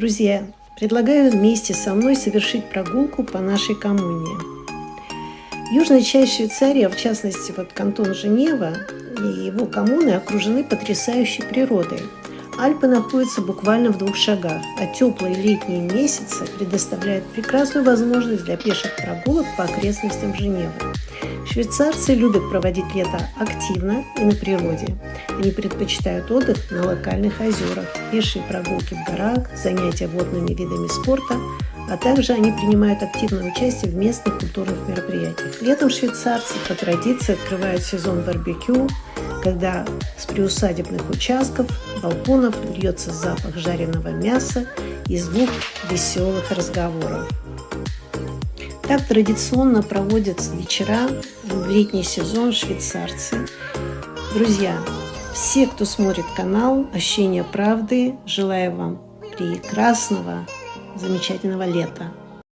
Друзья, предлагаю вместе со мной совершить прогулку по нашей коммуне. Южная часть Швейцарии, а в частности кантон Женева и его коммуны окружены потрясающей природой. Альпы находятся буквально в 2 шагах, а теплые летние месяцы предоставляют прекрасную возможность для пеших прогулок по окрестностям Женевы. Швейцарцы любят проводить лето активно и на природе. Они предпочитают отдых на локальных озерах, пешие прогулки в горах, занятия водными видами спорта, а также они принимают активное участие в местных культурных мероприятиях. Летом швейцарцы по традиции открывают сезон барбекю, когда с приусадебных участков, балконов льется запах жареного мяса и звук веселых разговоров. Так традиционно проводят вечера в летний сезон швейцарцы. Друзья, все, кто смотрит канал «Ощущение правды», желаю вам прекрасного, замечательного лета.